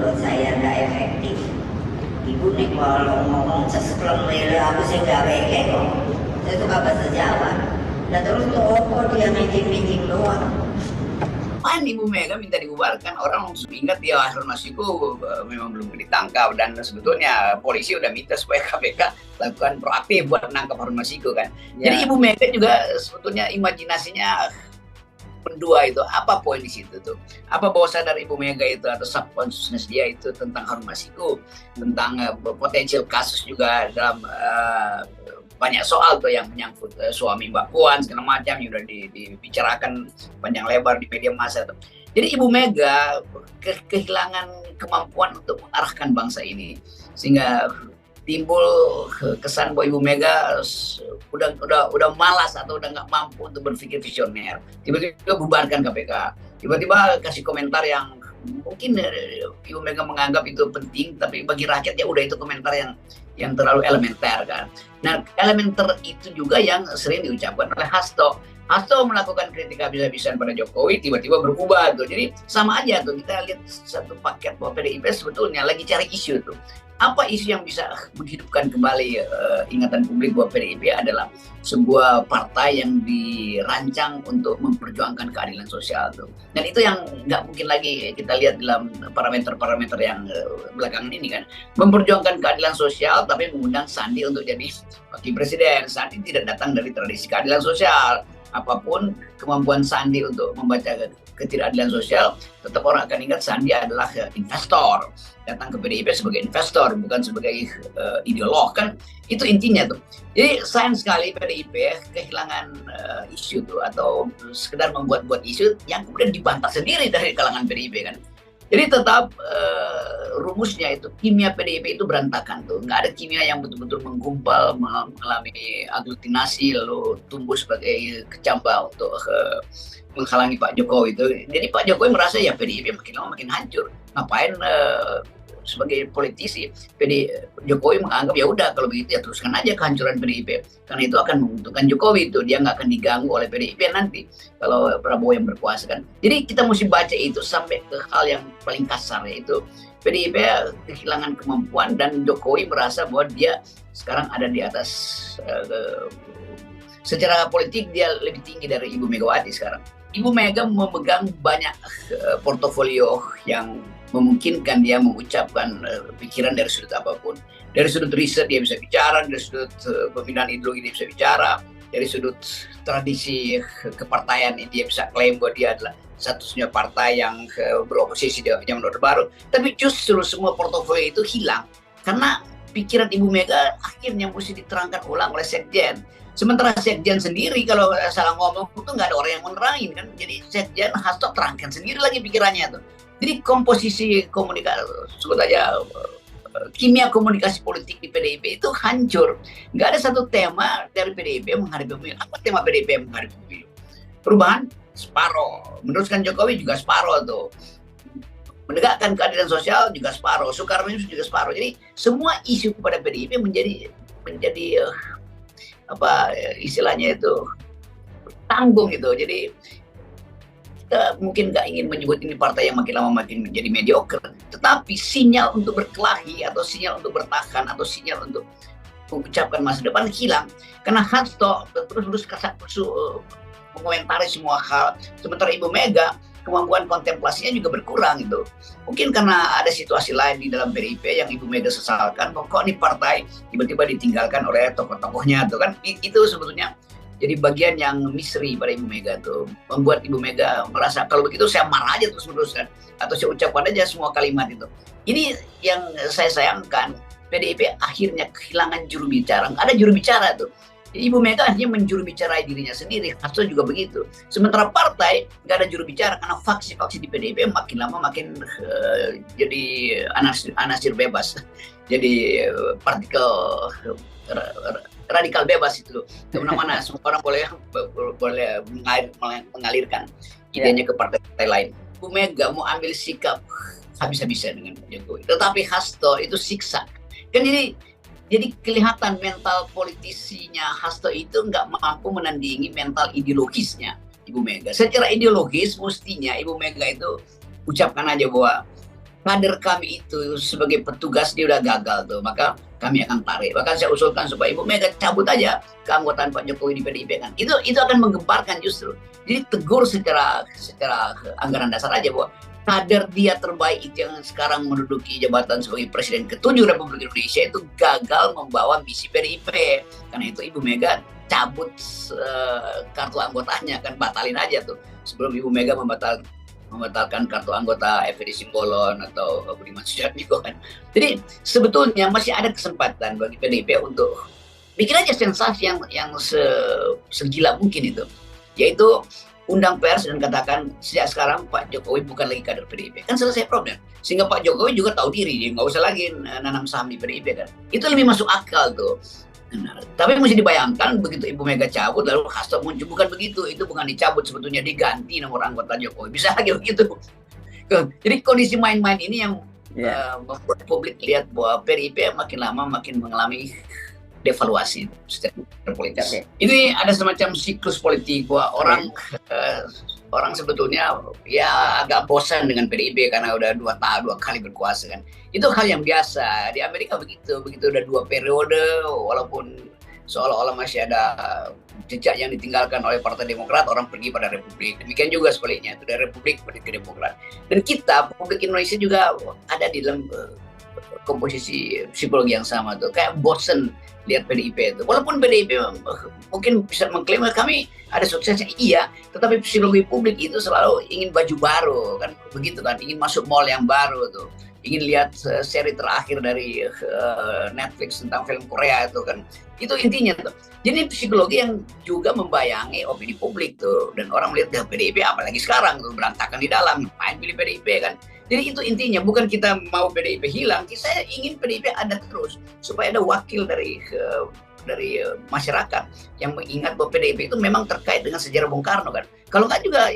menurut saya nggak efektif. Ibu nih kalau ngomong seseklon aku sih nggak weke kok. Saya suka bahasa Jawa. Dan terus tuh dia meeting doang. Main Ibu Mega minta dibubarkan, orang langsung ingat dia Harun Masiku memang belum ditangkap, dan sebetulnya polisi udah minta supaya KPK lakukan proaktif buat menangkap Harun Masiku kan. Jadi Ibu Mega juga sebetulnya imajinasinya berdua itu, apa poin di situ tuh? Apa bawah sadar Ibu Mega itu atau subconsciousness dia itu tentang Harun Masiku, tentang potensial kasus juga dalam banyak soal tuh yang menyangkut suami Mbak Puan segala macam yang udah dibicarakan panjang lebar di media massa tuh. Jadi Ibu Mega kehilangan kemampuan untuk mengarahkan bangsa ini, sehingga timbul kesan bahwa Ibu Mega udah malas atau udah nggak mampu untuk berpikir visioner. Tiba-tiba bubarkan KPK, tiba-tiba kasih komentar yang mungkin Ibu Mega menganggap itu penting, tapi bagi rakyat ya udah itu komentar yang terlalu elementer kan. Nah, elementer itu juga yang sering diucapkan oleh Hasto. Hasto melakukan kritik habis-habisan pada Jokowi, tiba-tiba berubah tuh. Jadi sama aja tuh, kita lihat satu paket bahwa PDIP sebetulnya lagi cari isu tuh. Apa isu yang bisa menghidupkan kembali ingatan publik bahwa PDIP adalah sebuah partai yang dirancang untuk memperjuangkan keadilan sosial tuh. Dan itu yang nggak mungkin lagi kita lihat dalam parameter-parameter yang belakangan ini kan. Memperjuangkan keadilan sosial tapi mengundang Sandi untuk jadi wakil presiden. Sandi tidak datang dari tradisi keadilan sosial. Apapun kemampuan Sandi untuk membaca ketidakadilan sosial, tetap orang akan ingat Sandi adalah investor, datang ke PDIP sebagai investor, bukan sebagai ideolog kan. Itu intinya tuh. Jadi sayang sekali PDIP kehilangan isu tuh, atau sekedar membuat-buat isu yang kemudian dibantah sendiri dari kalangan PDIP kan. Jadi tetap rumusnya itu, kimia PDIP itu berantakan tuh. Nggak ada kimia yang betul-betul menggumpal, mengalami aglutinasi, lalu tumbuh sebagai kecambah untuk menghalangi Pak Jokowi itu. Jadi Pak Jokowi merasa ya PDIP makin lama makin hancur. Ngapain sebagai politisi Jokowi menganggap ya udah kalau begitu ya teruskan aja kehancuran PDIP, karena itu akan menguntungkan Jokowi, itu dia nggak akan diganggu oleh PDIP nanti kalau Prabowo yang berkuasa kan. Jadi kita mesti baca itu sampai ke hal yang paling kasar, yaitu PDIP kehilangan kemampuan dan Jokowi merasa bahwa dia sekarang ada di atas secara politik, dia lebih tinggi dari Ibu Megawati sekarang. Ibu Mega memegang banyak portofolio yang memungkinkan dia mengucapkan pikiran dari sudut apapun. Dari sudut riset dia bisa bicara, dari sudut pembinaan ideologi dia bisa bicara, dari sudut tradisi kepartaian dia bisa klaim bahwa dia adalah satu-satunya partai yang beroposisi di zaman Orde Baru. Tapi justru semua portofolio itu hilang karena pikiran Ibu Mega akhirnya mesti diterangkan ulang oleh Sekjen. Sementara Sekjen sendiri kalau salah ngomong itu nggak ada orang yang menerangin kan. Jadi Sekjen Hasto terangkan sendiri lagi pikirannya tuh. Jadi komposisi komunikasi, sebut aja kimia komunikasi politik di PDIP itu hancur. Nggak ada satu tema dari PDIP menghadapi pemilu. Apa tema PDIP menghadapi pemilu? Perubahan separoh, meneruskan Jokowi juga separoh tuh. Menegakkan keadilan sosial juga separoh, Soekarno juga separoh. Jadi semua isu kepada PDIP menjadi apa istilahnya itu tanggung gitu. Jadi kita mungkin nggak ingin menyebut ini partai yang makin lama makin menjadi mediocre, tetapi sinyal untuk berkelahi atau sinyal untuk bertahan atau sinyal untuk mengucapkan masa depan hilang karena Hasto terus mengomentari semua hal, sementara Ibu Mega kemampuan kontemplasinya juga berkurang gitu. Mungkin karena ada situasi lain di dalam PDIP yang Ibu Mega sesalkan, kok nih partai tiba-tiba ditinggalkan oleh tokoh-tokohnya tuh kan. Itu sebetulnya jadi bagian yang misteri pada Ibu Mega tuh, membuat Ibu Mega merasa kalau begitu saya marah aja terus-menerus kan, atau saya ucapkan aja semua kalimat itu. Ini yang saya sayangkan, PDIP akhirnya kehilangan juru bicara, nggak ada juru bicara tuh. Ibu Mega hanya menjuru bicarai dirinya sendiri, Hasto juga begitu. Sementara partai nggak ada juru bicara karena faksi-faksi di PDIP makin lama makin jadi anasir bebas, jadi partikel radikal bebas itu. Kemana-mana semua orang boleh mengalirkan idenya ke partai lain. Ibu Mega mau ambil sikap habis-habisan dengan Jokowi, tetapi Hasto itu siksa. Kan jadi kelihatan mental politisinya Hasto itu nggak mampu menandingi mental ideologisnya Ibu Mega. Secara ideologis mestinya Ibu Mega itu ucapkan aja bahwa kader kami itu sebagai petugas dia udah gagal tuh, maka kami akan tarik. Bahkan saya usulkan supaya Ibu Mega cabut aja keanggotaan Pak Jokowi di PDIP kan. Itu akan menggemparkan justru. Jadi tegur secara anggaran dasar aja bahwa kader dia terbaik itu yang sekarang menduduki jabatan sebagai Presiden ke-7 Republik Indonesia itu gagal membawa misi PDIP. Karena itu Ibu Mega cabut kartu anggotanya, kan batalin aja tuh sebelum Ibu Mega membatalkan kartu anggota FPD Simbolon atau Budiman Sujatmiko kan. Jadi sebetulnya masih ada kesempatan bagi PDIP untuk bikin aja sensasi yang segila mungkin itu, yaitu undang pers dan katakan sejak sekarang Pak Jokowi bukan lagi kader PDIP, kan selesai problem. Sehingga Pak Jokowi juga tahu diri, dia nggak usah lagi nanam saham di PDIP kan. Itu lebih masuk akal tuh. Benar. Tapi mesti dibayangkan begitu Ibu Mega cabut lalu Hasto muncul, bukan begitu, itu bukan dicabut, sebetulnya diganti nomor anggota Jokowi, bisa lagi begitu. Jadi kondisi main-main ini yang membuat publik lihat bahwa PDIP makin lama makin mengalami devaluasi secara politik. Okay. Ini ada semacam siklus politik bahwa orang sebetulnya ya agak bosan dengan PDIP karena udah dua kali berkuasa kan. Itu hal yang biasa di Amerika, begitu udah 2 periode, walaupun seolah-olah masih ada jejak yang ditinggalkan oleh Partai Demokrat, orang pergi pada Republik. Demikian juga sebaliknya, itu dari Republik ke Demokrat. Dan kita publik Indonesia juga ada di dalam komposisi psikologi yang sama tuh, kayak bosen lihat PDIP itu. Walaupun PDIP mungkin bisa mengklaim kami ada suksesnya, iya, tetapi psikologi publik itu selalu ingin baju baru kan, begitu kan, ingin masuk mall yang baru tuh, ingin lihat seri terakhir dari Netflix tentang film Korea itu kan. Itu intinya tuh. Jadi psikologi yang juga membayangi opini publik tuh, dan orang melihat PDIP apalagi sekarang tuh berantakan di dalam, main pilih PDIP kan. Jadi itu intinya, bukan kita mau PDIP hilang, saya ingin PDIP ada terus supaya ada wakil dari masyarakat yang mengingat bahwa PDIP itu memang terkait dengan sejarah Bung Karno kan. Kalau nggak juga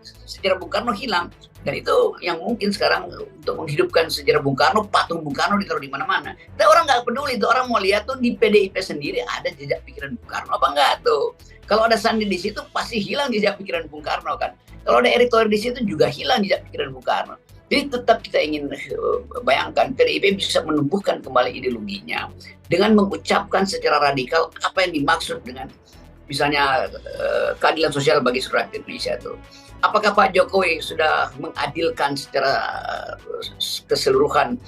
sejarah Bung Karno hilang. Dan itu yang mungkin sekarang untuk menghidupkan sejarah Bung Karno, patung Bung Karno ditaruh di mana-mana. Tapi orang nggak peduli, itu orang mau lihat tuh di PDIP sendiri ada jejak pikiran Bung Karno apa enggak tuh. Kalau ada Sandi di situ pasti hilang jejak pikiran Bung Karno kan. Kalau ada Erick Thohir di situ juga hilang jejak pikiran Bung Karno. Jadi tetap kita ingin bayangkan PDIP bisa menumbuhkan kembali ideologinya dengan mengucapkan secara radikal apa yang dimaksud dengan misalnya keadilan sosial bagi seluruh rakyat Indonesia itu. Apakah Pak Jokowi sudah mengadilkan secara keseluruhan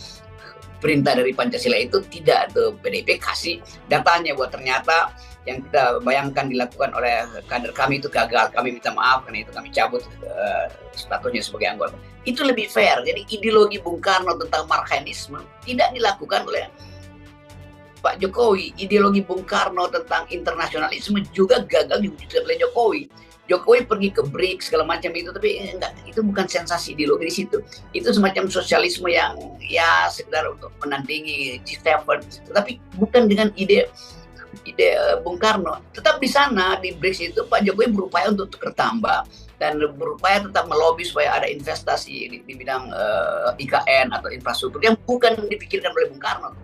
perintah dari Pancasila itu? Tidak, tuh PDIP kasih datanya buat ternyata yang kita bayangkan dilakukan oleh kader kami itu gagal, kami minta maaf karena itu kami cabut statusnya sebagai anggota. Itu lebih fair. Jadi ideologi Bung Karno tentang marxisme tidak dilakukan oleh Pak Jokowi. Ideologi Bung Karno tentang internasionalisme juga gagal diwujudkan oleh Jokowi. Jokowi pergi ke BRICS segala macam itu, tapi enggak, itu bukan sensasi ideologi di situ. Itu semacam sosialisme yang ya sekedar untuk menandingi G7, tetapi bukan dengan ide Bung Karno. Tetap di sana di BRICS itu Pak Jokowi berupaya untuk tukar tambah dan berupaya tetap melobi supaya ada investasi di bidang IKN atau infrastruktur yang bukan dipikirkan oleh Bung Karno.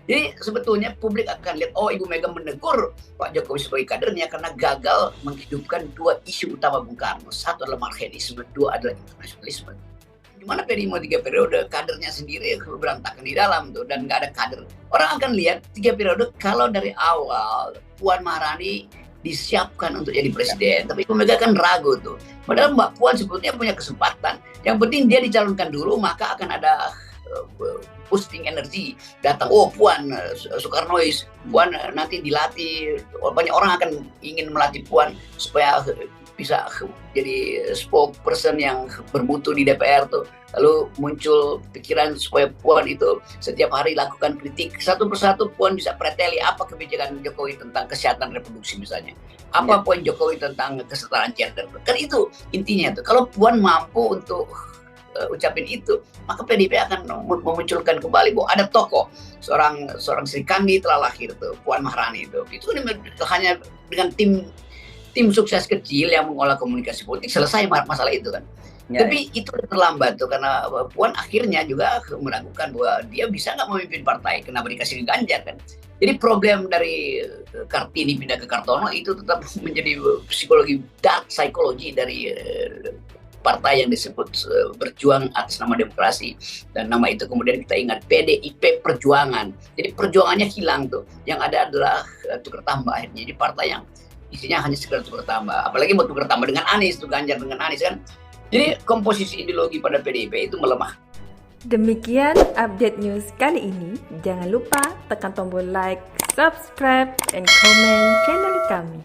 Jadi sebetulnya publik akan lihat, oh Ibu Mega menegur Pak Jokowi sebagai kadernya karena gagal menghidupkan 2 isu utama Bung Karno. 1 adalah marxisme, 2 adalah internasionalisme. Dimana PDI mau 3 periode, kadernya sendiri berantakan di dalam tuh, dan nggak ada kader. Orang akan lihat 3 periode kalau dari awal Puan Maharani disiapkan untuk jadi presiden, tapi Ibu Mega kan ragu tuh. Padahal Mbak Puan sebetulnya punya kesempatan. Yang penting dia dicalonkan dulu, maka akan ada boosting energi datang. Oh Puan Soekarnois, Puan nanti dilatih, banyak orang akan ingin melatih Puan supaya bisa jadi spokesperson yang bermutu di DPR tuh. Lalu muncul pikiran supaya Puan itu setiap hari lakukan kritik satu persatu. Puan bisa preteli apa kebijakan Jokowi tentang kesehatan reproduksi misalnya, apa poin Jokowi tentang kesetaraan gender. Kan itu intinya tuh. Kalau Puan mampu untuk ucapin itu, maka PDIP akan memunculkan kembali bahwa ada tokoh seorang Sri Kandi telah lahir tuh, Puan Maharani itu hanya dengan tim sukses kecil yang mengolah komunikasi politik selesai masalah itu kan. Tapi itu terlambat tuh karena Puan akhirnya juga meragukan bahwa dia bisa nggak memimpin partai, kenapa dikasih ke Ganjar kan. Jadi problem dari Kartini pindah ke Kartono itu tetap menjadi psikologi dark psychology dari partai yang disebut berjuang atas nama demokrasi, dan nama itu kemudian kita ingat PDIP Perjuangan. Jadi perjuangannya hilang tuh, yang ada adalah tukar tambah akhirnya. Jadi partai yang isinya hanya sekedar tukar tambah, apalagi mau tukar tambah dengan Anies tuh, Ganjar dengan Anies kan. Jadi komposisi ideologi pada PDIP itu melemah. Demikian update news kali ini. Jangan lupa tekan tombol like, subscribe, dan komen channel kami.